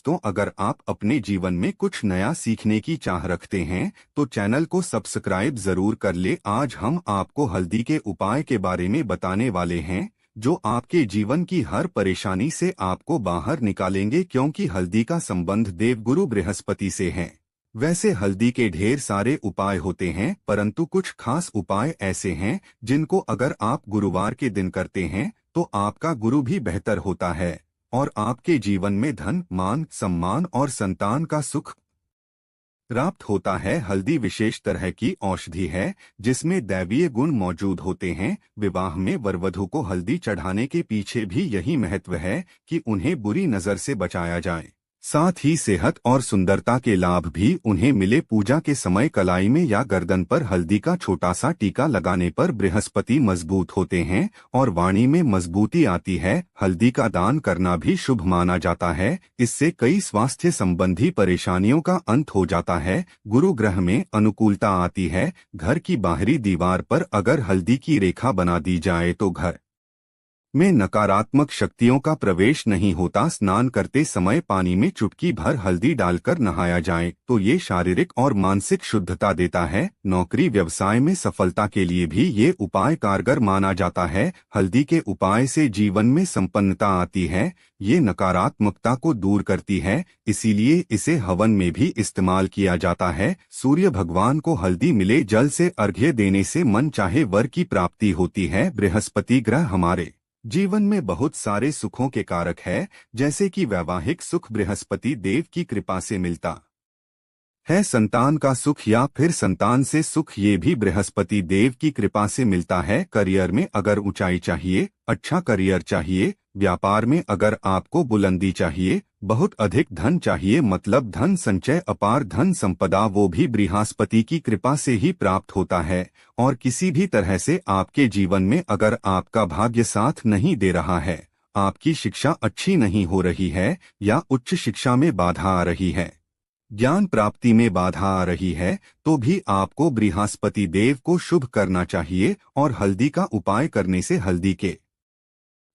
तो अगर आप अपने जीवन में कुछ नया सीखने की चाह रखते हैं तो चैनल को सब्सक्राइब जरूर कर ले। आज हम आपको हल्दी के उपाय के बारे में बताने वाले हैं जो आपके जीवन की हर परेशानी से आपको बाहर निकालेंगे, क्योंकि हल्दी का संबंध देवगुरु बृहस्पति से है। वैसे हल्दी के ढेर सारे उपाय होते हैं, परंतु कुछ खास उपाय ऐसे हैं जिनको अगर आप गुरुवार के दिन करते हैं तो आपका गुरु भी बेहतर होता है और आपके जीवन में धन, मान, सम्मान और संतान का सुख प्राप्त होता है। हल्दी विशेष तरह की औषधि है जिसमें दैवीय गुण मौजूद होते हैं। विवाह में वरवधु को हल्दी चढ़ाने के पीछे भी यही महत्व है कि उन्हें बुरी नजर से बचाया जाए। साथ ही सेहत और सुंदरता के लाभ भी उन्हें मिले। पूजा के समय कलाई में या गर्दन पर हल्दी का छोटा सा टीका लगाने पर बृहस्पति मजबूत होते हैं और वाणी में मजबूती आती है। हल्दी का दान करना भी शुभ माना जाता है। इससे कई स्वास्थ्य संबंधी परेशानियों का अंत हो जाता है। गुरु ग्रह में अनुकूलता आती है। घर की बाहरी दीवार पर अगर हल्दी की रेखा बना दी जाए तो घर में नकारात्मक शक्तियों का प्रवेश नहीं होता। स्नान करते समय पानी में चुटकी भर हल्दी डालकर नहाया जाए तो ये शारीरिक और मानसिक शुद्धता देता है। नौकरी व्यवसाय में सफलता के लिए भी ये उपाय कारगर माना जाता है। हल्दी के उपाय से जीवन में संपन्नता आती है। ये नकारात्मकता को दूर करती है, इसीलिए इसे हवन में भी इस्तेमाल किया जाता है। सूर्य भगवान को हल्दी मिले जल से अर्घ्य देने से मन चाहे वर की प्राप्ति होती है। बृहस्पति ग्रह हमारे जीवन में बहुत सारे सुखों के कारक है, जैसे कि वैवाहिक सुख बृहस्पति देव की कृपा से मिलता है। संतान का सुख या फिर संतान से सुख ये भी बृहस्पति देव की कृपा से मिलता है। करियर में अगर ऊंचाई चाहिए, अच्छा करियर चाहिए, व्यापार में अगर आपको बुलंदी चाहिए, बहुत अधिक धन चाहिए, मतलब धन संचय, अपार धन संपदा, वो भी बृहस्पति की कृपा से ही प्राप्त होता है। और किसी भी तरह से आपके जीवन में अगर आपका भाग्य साथ नहीं दे रहा है, आपकी शिक्षा अच्छी नहीं हो रही है या उच्च शिक्षा में बाधा आ रही है, ज्ञान प्राप्ति में बाधा आ रही है, तो भी आपको बृहस्पति देव को शुभ करना चाहिए। और हल्दी का उपाय करने से हल्दी के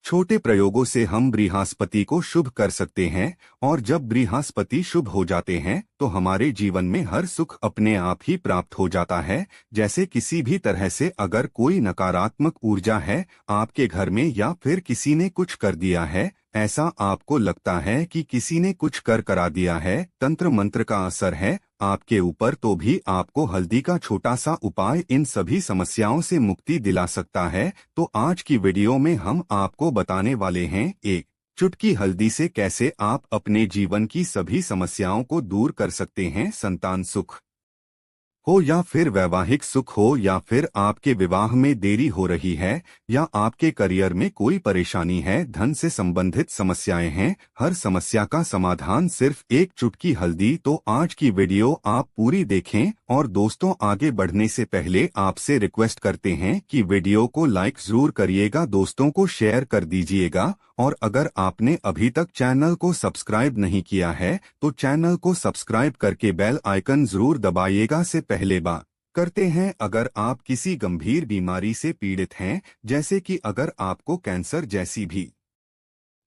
छोटे प्रयोगों से हम बृहस्पति को शुभ कर सकते हैं। और जब बृहस्पति शुभ हो जाते हैं तो हमारे जीवन में हर सुख अपने आप ही प्राप्त हो जाता है। जैसे किसी भी तरह से अगर कोई नकारात्मक ऊर्जा है आपके घर में या फिर किसी ने कुछ कर दिया है, ऐसा आपको लगता है कि किसी ने कुछ कर करा दिया है, तंत्र मंत्र का असर है आपके ऊपर, तो भी आपको हल्दी का छोटा सा उपाय इन सभी समस्याओं से मुक्ति दिला सकता है। तो आज की वीडियो में हम आपको बताने वाले हैं एक चुटकी हल्दी से कैसे आप अपने जीवन की सभी समस्याओं को दूर कर सकते हैं। संतान सुख हो या फिर वैवाहिक सुख हो या फिर आपके विवाह में देरी हो रही है या आपके करियर में कोई परेशानी है, धन से संबंधित समस्याएं हैं, हर समस्या का समाधान सिर्फ एक चुटकी हल्दी। तो आज की वीडियो आप पूरी देखें। और दोस्तों, आगे बढ़ने से पहले आपसे रिक्वेस्ट करते हैं कि वीडियो को लाइक जरूर करिएगा, दोस्तों को शेयर कर दीजिएगा। और अगर आपने अभी तक चैनल को सब्सक्राइब नहीं किया है तो चैनल को सब्सक्राइब करके बेल आइकन जरूर दबाइएगा। से पहले बात करते हैं, अगर आप किसी गंभीर बीमारी से पीड़ित हैं, जैसे कि अगर आपको कैंसर जैसी भी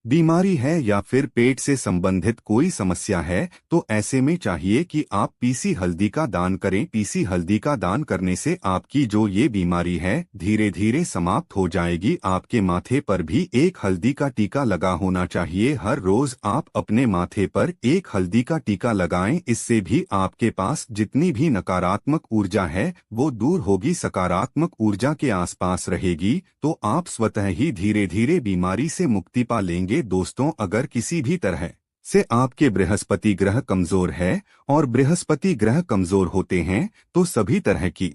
बीमारी है या फिर पेट से संबंधित कोई समस्या है, तो ऐसे में चाहिए कि आप पीसी हल्दी का दान करें। पीसी हल्दी का दान करने से आपकी जो ये बीमारी है धीरे धीरे समाप्त हो जाएगी। आपके माथे पर भी एक हल्दी का टीका लगा होना चाहिए। हर रोज आप अपने माथे पर एक हल्दी का टीका लगाएं, इससे भी आपके पास जितनी भी नकारात्मक ऊर्जा है वो दूर होगी, सकारात्मक ऊर्जा के आसपास रहेगी, तो आप स्वतः ही धीरे धीरे बीमारी से मुक्ति पा लेंगे। दोस्तों, अगर किसी भी तरह से आपके बृहस्पति ग्रह कमजोर है, और बृहस्पति ग्रह कमजोर होते हैं तो सभी तरह की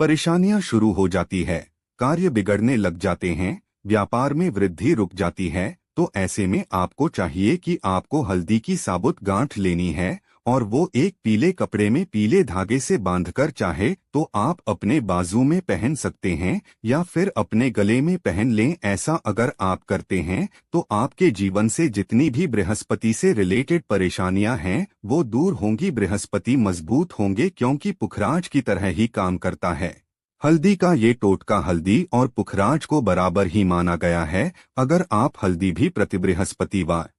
परेशानियां शुरू हो जाती है, कार्य बिगड़ने लग जाते हैं, व्यापार में वृद्धि रुक जाती है। तो ऐसे में आपको चाहिए कि आपको हल्दी की साबुत गांठ लेनी है और वो एक पीले कपड़े में पीले धागे से बांधकर चाहे तो आप अपने बाजू में पहन सकते हैं या फिर अपने गले में पहन लें। ऐसा अगर आप करते हैं तो आपके जीवन से जितनी भी बृहस्पति से रिलेटेड परेशानियां हैं वो दूर होंगी, बृहस्पति मजबूत होंगे, क्योंकि पुखराज की तरह ही काम करता है। हल्दी का ये टोटका हल्दी और पुखराज को बराबर ही माना गया है। अगर आप हल्दी भी प्रति बृहस्पतिवार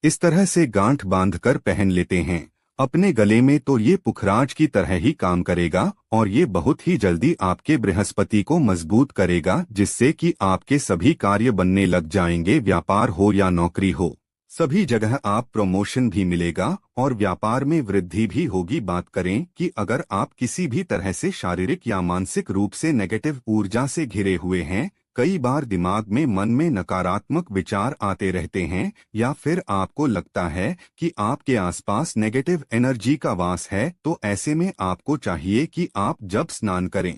इस तरह से गांठ बांधकर पहन लेते हैं अपने गले में, तो ये पुखराज की तरह ही काम करेगा और ये बहुत ही जल्दी आपके बृहस्पति को मजबूत करेगा, जिससे कि आपके सभी कार्य बनने लग जाएंगे। व्यापार हो या नौकरी हो, सभी जगह आप प्रमोशन भी मिलेगा और व्यापार में वृद्धि भी होगी। बात करें कि अगर आप किसी भी तरह से शारीरिक या मानसिक रूप से नेगेटिव ऊर्जा से घिरे हुए हैं, कई बार दिमाग में मन में नकारात्मक विचार आते रहते हैं, या फिर आपको लगता है कि आपके आसपास नेगेटिव एनर्जी का वास है, तो ऐसे में आपको चाहिए कि आप जब स्नान करें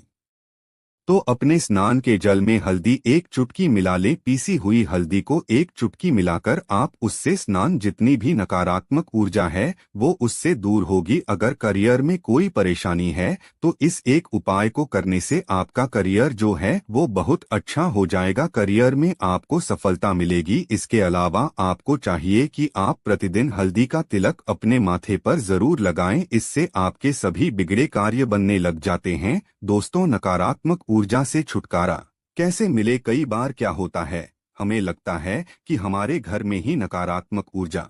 तो अपने स्नान के जल में हल्दी एक चुटकी मिला लें। पीसी हुई हल्दी को एक चुटकी मिलाकर आप उससे स्नान, जितनी भी नकारात्मक ऊर्जा है वो उससे दूर होगी। अगर करियर में कोई परेशानी है तो इस एक उपाय को करने से आपका करियर जो है वो बहुत अच्छा हो जाएगा, करियर में आपको सफलता मिलेगी। इसके अलावा आपको चाहिए कि आप प्रतिदिन हल्दी का तिलक अपने माथे पर जरूर लगाएं, इससे आपके सभी बिगड़े कार्य बनने लग जाते हैं। दोस्तों, नकारात्मक ऊर्जा से छुटकारा कैसे मिले? कई बार क्या होता है, हमें लगता है कि हमारे घर में ही नकारात्मक ऊर्जा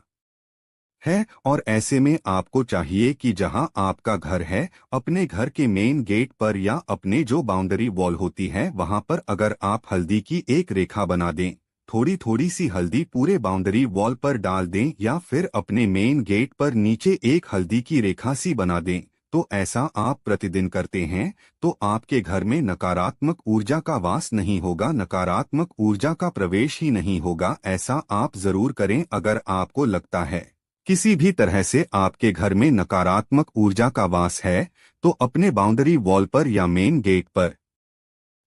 है, और ऐसे में आपको चाहिए कि जहां आपका घर है, अपने घर के मेन गेट पर या अपने जो बाउंड्री वॉल होती है वहां पर अगर आप हल्दी की एक रेखा बना दें, थोड़ी थोड़ी सी हल्दी पूरे बाउंड्री वॉल पर डाल दें, या फिर अपने मेन गेट पर नीचे एक हल्दी की रेखा सी बना दें, तो ऐसा आप प्रतिदिन करते हैं तो आपके घर में नकारात्मक ऊर्जा का वास नहीं होगा, नकारात्मक ऊर्जा का प्रवेश ही नहीं होगा। ऐसा आप जरूर करें। अगर आपको लगता है किसी भी तरह से आपके घर में नकारात्मक ऊर्जा का वास है, तो अपने बाउंड्री वॉल पर या मेन गेट पर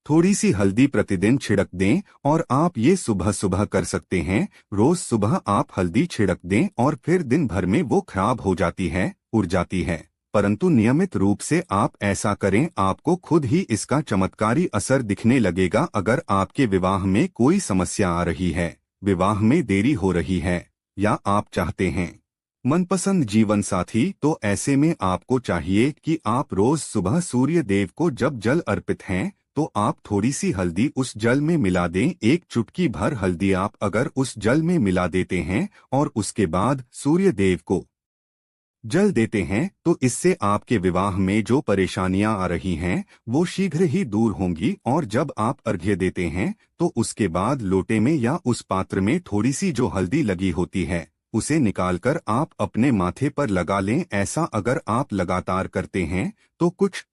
थोड़ी सी हल्दी प्रतिदिन छिड़क दें, और आप ये सुबह सुबह कर सकते हैं। रोज सुबह आप हल्दी छिड़क दें और फिर दिन भर में वो खराब हो जाती है, उड़ जाती है, परंतु नियमित रूप से आप ऐसा करें, आपको खुद ही इसका चमत्कारी असर दिखने लगेगा। अगर आपके विवाह में कोई समस्या आ रही है, विवाह में देरी हो रही है, या आप चाहते हैं मनपसंद जीवन साथी, तो ऐसे में आपको चाहिए कि आप रोज सुबह सूर्य देव को जब जल अर्पित हैं तो आप थोड़ी सी हल्दी उस जल में मिला दें। एक चुटकी भर हल्दी आप अगर उस जल में मिला देते हैं और उसके बाद सूर्य देव को जल देते हैं, तो इससे आपके विवाह में जो परेशानियां आ रही हैं वो शीघ्र ही दूर होंगी। और जब आप अर्घ्य देते हैं तो उसके बाद लोटे में या उस पात्र में थोड़ी सी जो हल्दी लगी होती है उसे निकालकर आप अपने माथे पर लगा लें। ऐसा अगर आप लगातार करते हैं तो कुछ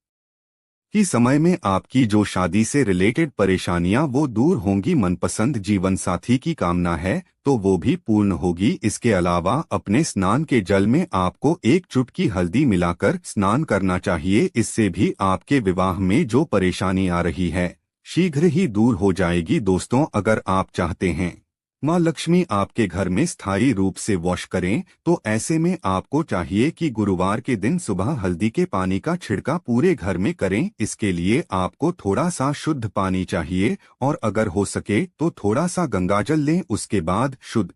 कि समय में आपकी जो शादी से रिलेटेड परेशानियां वो दूर होंगी। मनपसंद जीवन साथी की कामना है तो वो भी पूर्ण होगी। इसके अलावा अपने स्नान के जल में आपको एक चुटकी हल्दी मिलाकर स्नान करना चाहिए, इससे भी आपके विवाह में जो परेशानी आ रही है शीघ्र ही दूर हो जाएगी। दोस्तों, अगर आप चाहते हैं माँ लक्ष्मी आपके घर में स्थायी रूप से वॉश करें, तो ऐसे में आपको चाहिए कि गुरुवार के दिन सुबह हल्दी के पानी का छिड़काव पूरे घर में करें। इसके लिए आपको थोड़ा सा शुद्ध पानी चाहिए, और अगर हो सके तो थोड़ा सा गंगाजल लें, उसके बाद शुद्ध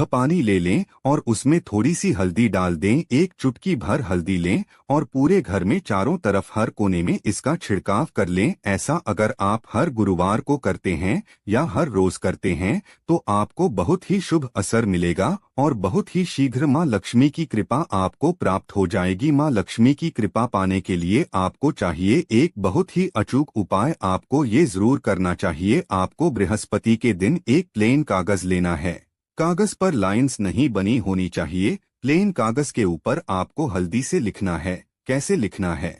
पानी ले लें और उसमें थोड़ी सी हल्दी डाल दें। एक चुटकी भर हल्दी लें और पूरे घर में चारों तरफ हर कोने में इसका छिड़काव कर लें। ऐसा अगर आप हर गुरुवार को करते हैं या हर रोज करते हैं तो आपको बहुत ही शुभ असर मिलेगा और बहुत ही शीघ्र माँ लक्ष्मी की कृपा आपको प्राप्त हो जाएगी। माँ लक्ष्मी की कृपा पाने के लिए आपको चाहिए एक बहुत ही अचूक उपाय आपको ये जरूर करना चाहिए। आपको बृहस्पति के दिन एक प्लेन कागज लेना है। कागज पर लाइंस नहीं बनी होनी चाहिए। प्लेन कागज के ऊपर आपको हल्दी से लिखना है। कैसे लिखना है?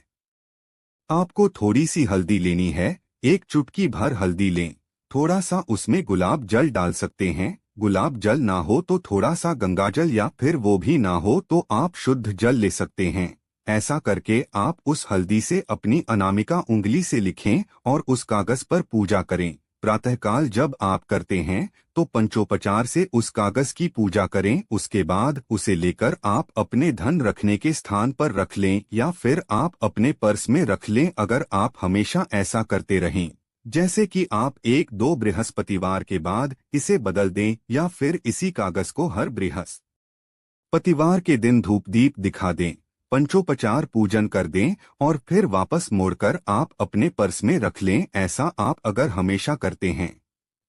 आपको थोड़ी सी हल्दी लेनी है, एक चुटकी भर हल्दी लें, थोड़ा सा उसमें गुलाब जल डाल सकते हैं। गुलाब जल ना हो तो थोड़ा सा गंगाजल, या फिर वो भी ना हो तो आप शुद्ध जल ले सकते हैं। ऐसा करके आप उस हल्दी से अपनी अनामिका उंगली से लिखें और उस कागज पर पूजा करें। प्रातःकाल जब आप करते हैं तो पंचोपचार से उस कागज की पूजा करें। उसके बाद उसे लेकर आप अपने धन रखने के स्थान पर रख लें, या फिर आप अपने पर्स में रख लें। अगर आप हमेशा ऐसा करते रहें, जैसे कि आप एक दो बृहस्पतिवार के बाद इसे बदल दें, या फिर इसी कागज को हर बृहस्पतिवार के दिन धूप दीप दिखा दें, पंचोपचार पूजन कर दें और फिर वापस मोड़कर आप अपने पर्स में रख लें। ऐसा आप अगर हमेशा करते हैं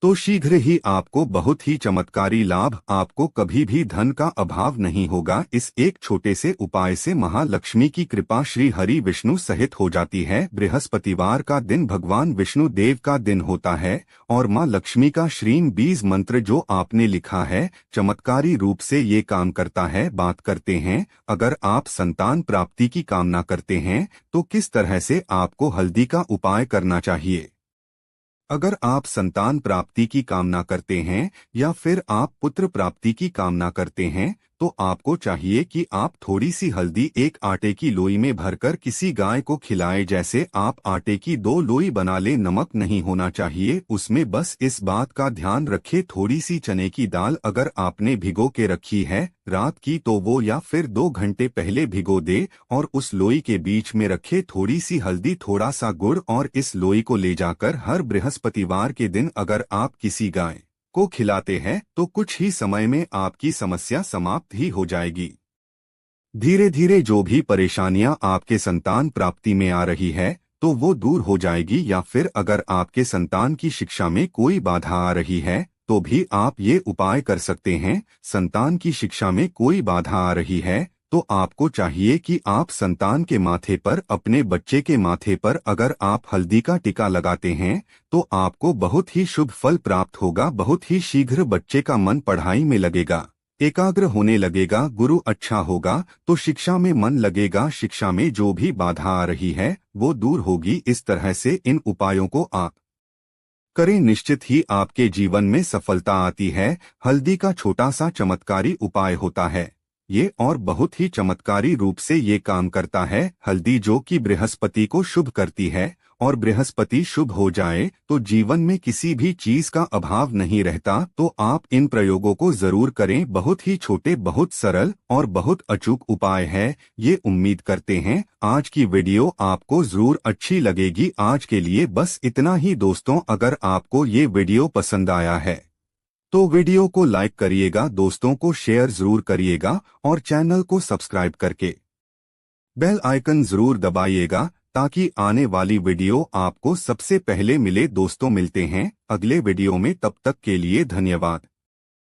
तो शीघ्र ही आपको बहुत ही चमत्कारी लाभ, आपको कभी भी धन का अभाव नहीं होगा। इस एक छोटे से उपाय से महालक्ष्मी की कृपा श्री हरि विष्णु सहित हो जाती है। बृहस्पतिवार का दिन भगवान विष्णु देव का दिन होता है और मां लक्ष्मी का श्रीम बीज मंत्र जो आपने लिखा है चमत्कारी रूप से ये काम करता है। बात करते हैं, अगर आप संतान प्राप्ति की कामना करते हैं तो किस तरह से आपको हल्दी का उपाय करना चाहिए। अगर आप संतान प्राप्ति की कामना करते हैं या फिर आप पुत्र प्राप्ति की कामना करते हैं तो आपको चाहिए कि आप थोड़ी सी हल्दी एक आटे की लोई में भरकर किसी गाय को खिलाएं। जैसे आप आटे की 2 लोई बना लें, नमक नहीं होना चाहिए उसमें, बस इस बात का ध्यान रखें। थोड़ी सी चने की दाल अगर आपने भिगो के रखी है रात की तो वो या फिर 2 घंटे पहले भिगो दे और उस लोई के बीच में रखे थोड़ी सी हल्दी, थोड़ा सा गुड़ और इस लोई को ले जाकर हर बृहस्पतिवार के दिन अगर आप किसी गाय को खिलाते हैं तो कुछ ही समय में आपकी समस्या समाप्त ही हो जाएगी। धीरे धीरे जो भी परेशानियां आपके संतान प्राप्ति में आ रही है तो वो दूर हो जाएगी। या फिर अगर आपके संतान की शिक्षा में कोई बाधा आ रही है तो भी आप ये उपाय कर सकते हैं। संतान की शिक्षा में कोई बाधा आ रही है तो आपको चाहिए कि आप संतान के माथे पर, अपने बच्चे के माथे पर अगर आप हल्दी का टीका लगाते हैं तो आपको बहुत ही शुभ फल प्राप्त होगा। बहुत ही शीघ्र बच्चे का मन पढ़ाई में लगेगा, एकाग्र होने लगेगा, गुरु अच्छा होगा तो शिक्षा में मन लगेगा। शिक्षा में जो भी बाधा आ रही है वो दूर होगी। इस तरह से इन उपायों को आप करें, निश्चित ही आपके जीवन में सफलता आती है। हल्दी का छोटा सा चमत्कारी उपाय होता है ये और बहुत ही चमत्कारी रूप से ये काम करता है। हल्दी जो कि बृहस्पति को शुभ करती है और बृहस्पति शुभ हो जाए तो जीवन में किसी भी चीज का अभाव नहीं रहता। तो आप इन प्रयोगों को जरूर करें। बहुत ही छोटे, बहुत सरल और बहुत अचूक उपाय है ये। उम्मीद करते हैं आज की वीडियो आपको जरूर अच्छी लगेगी। आज के लिए बस इतना ही दोस्तों। अगर आपको ये वीडियो पसंद आया है तो वीडियो को लाइक करिएगा, दोस्तों को शेयर जरूर करिएगा और चैनल को सब्सक्राइब करके बेल आइकन जरूर दबाइएगा ताकि आने वाली वीडियो आपको सबसे पहले मिले। दोस्तों मिलते हैं अगले वीडियो में, तब तक के लिए धन्यवाद।